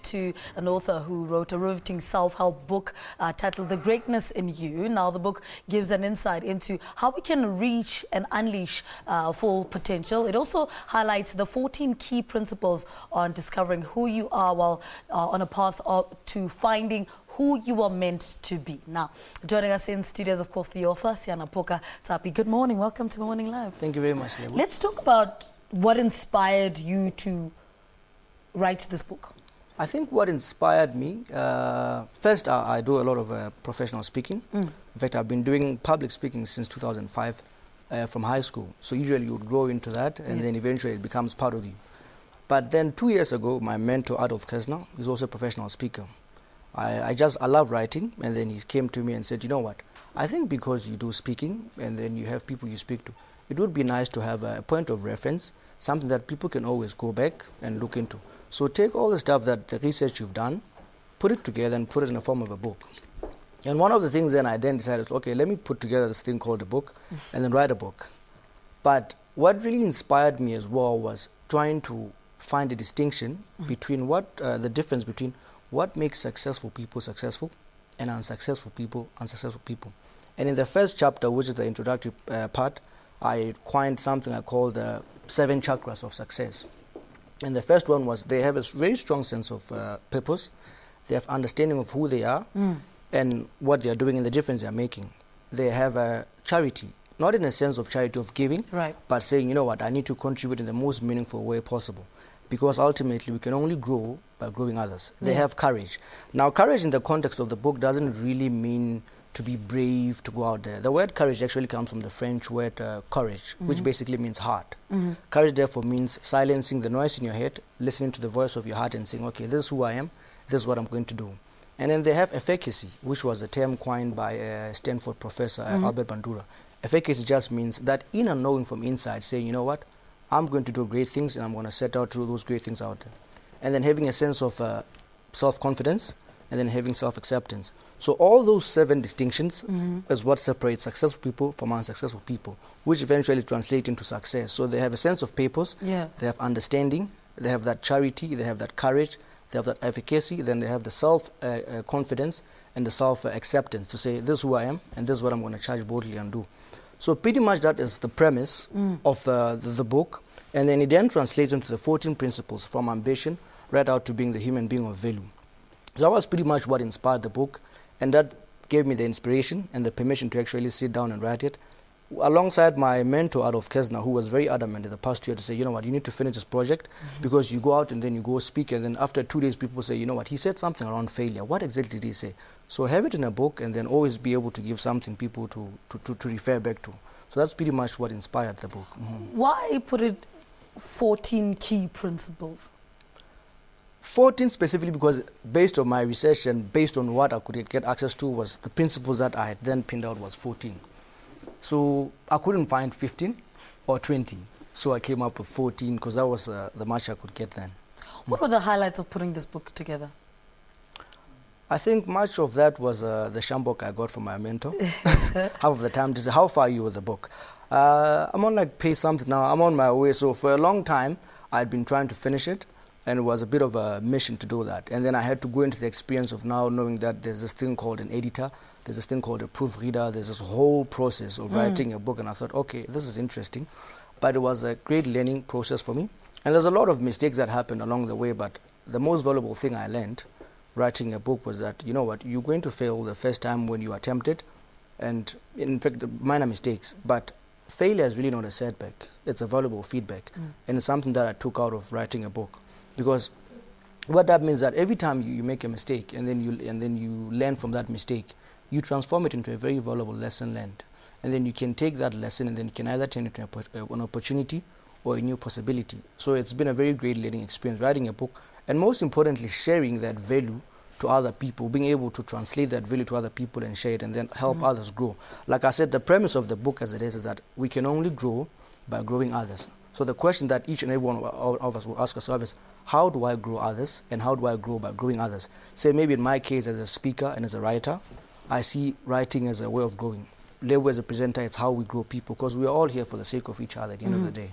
to an author who wrote a riveting self-help book titled The Greatness in You. Now, the book gives an insight into how we can reach and unleash full potential. It also highlights the 14 key principles on discovering who you are while on a path to finding who you are meant to be. Now, joining us in studios, of course, the author, Seanaphoka Tsapi. Good morning. Welcome to Morning Live. Thank you very much, Lebo. Let's talk about what inspired you to write this book. I think what inspired me, first I do a lot of professional speaking. In fact, I've been doing public speaking since 2005 from high school. So usually you would grow into that and then eventually it becomes part of you. But then 2 years ago, my mentor, Adolf Kesner, is also a professional speaker. I love writing, and then he came to me and said, you know what, I think because you do speaking and then you have people you speak to, it would be nice to have a point of reference, something that people can always go back and look into. So take all the stuff that the research you've done, put it together and put it in the form of a book. And one of the things then I then decided, okay, let me put together this thing called a book and then write a book. But what really inspired me as well was trying to find a distinction between the difference between what makes successful people successful and unsuccessful people unsuccessful people. And in the first chapter, which is the introductory part, I coined something I call the 7 chakras of success. And the first one was they have a very strong sense of purpose. They have understanding of who they are and what they are doing and the difference they are making. They have a charity, not in a sense of charity of giving, but saying, you know what, I need to contribute in the most meaningful way possible. Because ultimately we can only grow by growing others. They have courage. Now, courage in the context of the book doesn't really mean to be brave, to go out there. The word courage actually comes from the French word courage, which basically means heart. Courage, therefore, means silencing the noise in your head, listening to the voice of your heart and saying, okay, this is who I am, this is what I'm going to do. And then they have efficacy, which was a term coined by Stanford professor Albert Bandura. Efficacy just means that inner knowing from inside, saying, you know what, I'm going to do great things and I'm going to set out to do those great things out there. And then having a sense of self-confidence and then having self-acceptance. So all those 7 distinctions is what separates successful people from unsuccessful people, which eventually translate into success. So they have a sense of purpose, they have understanding, they have that charity, they have that courage, they have that efficacy, then they have the self-confidence and the self-acceptance to say, this is who I am and this is what I'm going to charge boldly and do. So pretty much that is the premise of the book, and then it then translates into the 14 principles from ambition right out to being the human being of value. So that was pretty much what inspired the book, and that gave me the inspiration and the permission to actually sit down and write it, alongside my mentor Adolf Kesner, who was very adamant in the past year to say, you know what, you need to finish this project because you go out and then you go speak, and then after 2 days people say, you know what, he said something around failure. What exactly did he say? So have it in a book and then always be able to give something people to refer back to. So that's pretty much what inspired the book. Why put it 14 key principles? 14 specifically because based on my research and based on what I could get access to was the principles that I had then pinned out was 14. So I couldn't find 15 or 20. So I came up with 14 because that was the much I could get then. What were the highlights of putting this book together? I think much of that was the shambok I got from my mentor. Half of the time to say, how far are you with the book? I'm on like page something now. I'm on my way. So for a long time, I'd been trying to finish it. And it was a bit of a mission to do that. And then I had to go into the experience of now knowing that there's this thing called an editor. There's this thing called a proofreader. There's this whole process of writing a book. And I thought, okay, this is interesting. But it was a great learning process for me. And there's a lot of mistakes that happened along the way. But the most valuable thing I learned writing a book was that, you know what, you're going to fail the first time when you attempt it. And in fact, minor mistakes. But failure is really not a setback. It's a valuable feedback. And it's something that I took out of writing a book. Because what that means that every time you make a mistake and then you learn from that mistake, you transform it into a very valuable lesson learned. And then you can take that lesson and then you can either turn it into an opportunity or a new possibility. So it's been a very great learning experience, writing a book, and most importantly, sharing that value to other people, being able to translate that value to other people and share it and then help others grow. Like I said, the premise of the book as it is that we can only grow by growing others. So the question that each and every one of us will ask ourselves is, how do I grow others and how do I grow by growing others? Say maybe in my case as a speaker and as a writer, I see writing as a way of growing. Lebo as a presenter, it's how we grow people because we are all here for the sake of each other at the end of the day.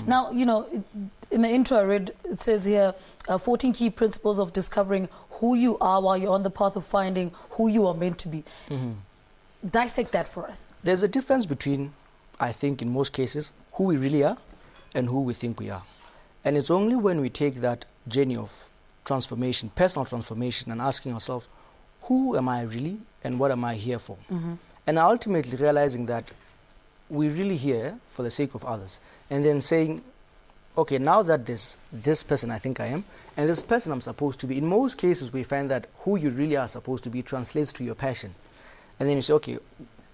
Now, you know, in the intro I read, it says here, 14 key principles of discovering who you are while you're on the path of finding who you are meant to be. Dissect that for us. There's a difference between, I think, in most cases, who we really are and who we think we are. And it's only when we take that journey of transformation, personal transformation, and asking ourselves, who am I really and what am I here for? And ultimately realizing that we're really here for the sake of others. And then saying, okay, now that this person I think I am, and this person I'm supposed to be, in most cases we find that who you really are supposed to be translates to your passion. And then you say, okay,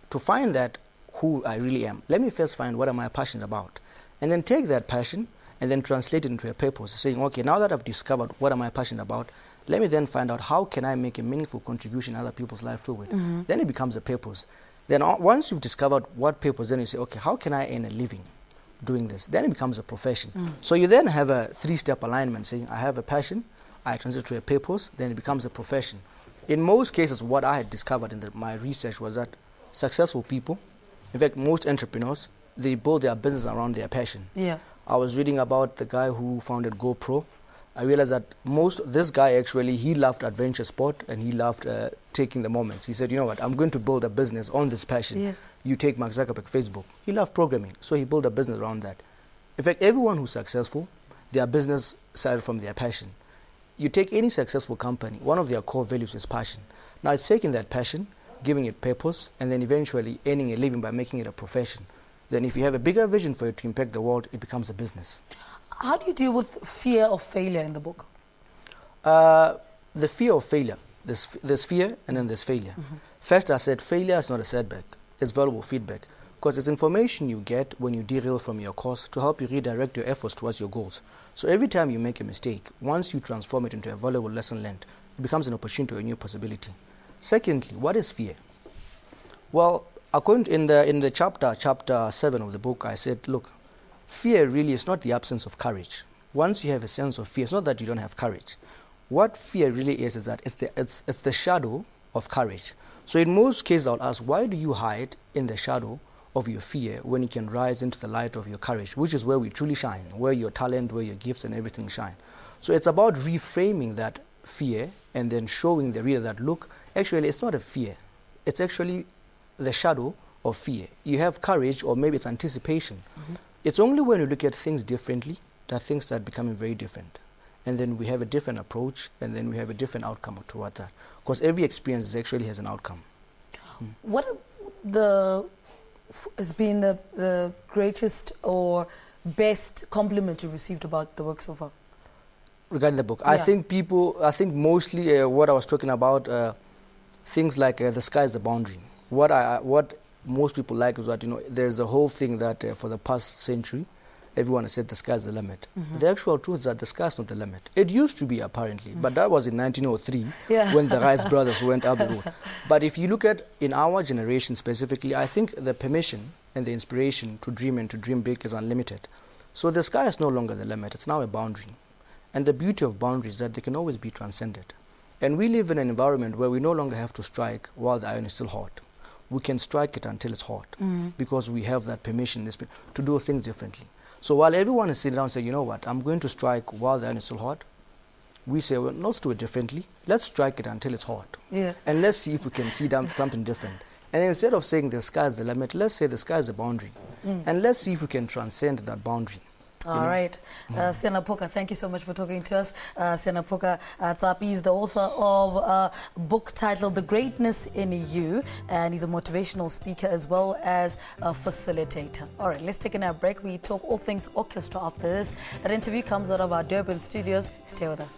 to find that who I really am, let me first find what am I passionate about. And then take that passion and then translate it into a purpose, saying, okay, now that I've discovered what am I passionate about, let me then find out how can I make a meaningful contribution in other people's life through it. Then it becomes a purpose. Then once you've discovered what purpose, then you say, okay, how can I earn a living doing this? Then it becomes a profession. So you then have a three-step alignment, saying I have a passion, I translate to a purpose, then it becomes a profession. In most cases, what I had discovered in my research was that successful people, in fact, most entrepreneurs, they build their business around their passion. I was reading about the guy who founded GoPro. I realized that this guy actually, he loved adventure sport and he loved taking the moments. He said, you know what, I'm going to build a business on this passion. You take Mark Zuckerberg, Facebook. He loved programming, so he built a business around that. In fact, everyone who's successful, their business started from their passion. You take any successful company, one of their core values is passion. Now it's taking that passion, giving it purpose, and then eventually earning a living by making it a profession. Then if you have a bigger vision for it to impact the world, it becomes a business. How do you deal with fear of failure in the book? The fear of failure. There's fear and then there's failure. First, I said failure is not a setback. It's valuable feedback. Because it's information you get when you derail from your course to help you redirect your efforts towards your goals. So every time you make a mistake, once you transform it into a valuable lesson learned, it becomes an opportunity or a new possibility. Secondly, what is fear? Well, according to in the chapter 7 of the book, I said, look, fear really is not the absence of courage. Once you have a sense of fear, it's not that you don't have courage. What fear really is that it's the shadow of courage. So in most cases, I'll ask, why do you hide in the shadow of your fear when you can rise into the light of your courage, which is where we truly shine, where your talent, where your gifts and everything shine. So it's about reframing that fear and then showing the reader that, look, actually it's not a fear. It's actually the shadow of fear. You have courage, or maybe it's anticipation. It's only when you look at things differently that things start becoming very different. And then we have a different approach, and then we have a different outcome toward that. Because every experience actually has an outcome. What has been the greatest or best compliment you received about the work so far? Regarding the book, I think mostly what I was talking about, things like the sky is the boundary. What most people like is that, you know, there's a whole thing that for the past century, everyone has said the sky is the limit. The actual truth is that the sky is not the limit. It used to be, apparently, but that was in 1903 when the Rice brothers went up the road. But if you look at in our generation specifically, I think the permission and the inspiration to dream and to dream big is unlimited. So the sky is no longer the limit. It's now a boundary. And the beauty of boundaries is that they can always be transcended. And we live in an environment where we no longer have to strike while the iron is still hot. We can strike it until it's hot because we have that permission to do things differently. So while everyone is sitting down and saying, you know what, I'm going to strike while the iron is still hot, we say, well, let's do it differently. Let's strike it until it's hot. And let's see if we can see something different. And instead of saying the sky is the limit, let's say the sky is the boundary. And let's see if we can transcend that boundary. All right. Seanaphoka, thank you so much for talking to us. Seanaphoka Tsapi is the author of a book titled The Greatness in You, and he's a motivational speaker as well as a facilitator. All right, let's take a break. We talk all things orchestra after this. That interview comes out of our Durban studios. Stay with us.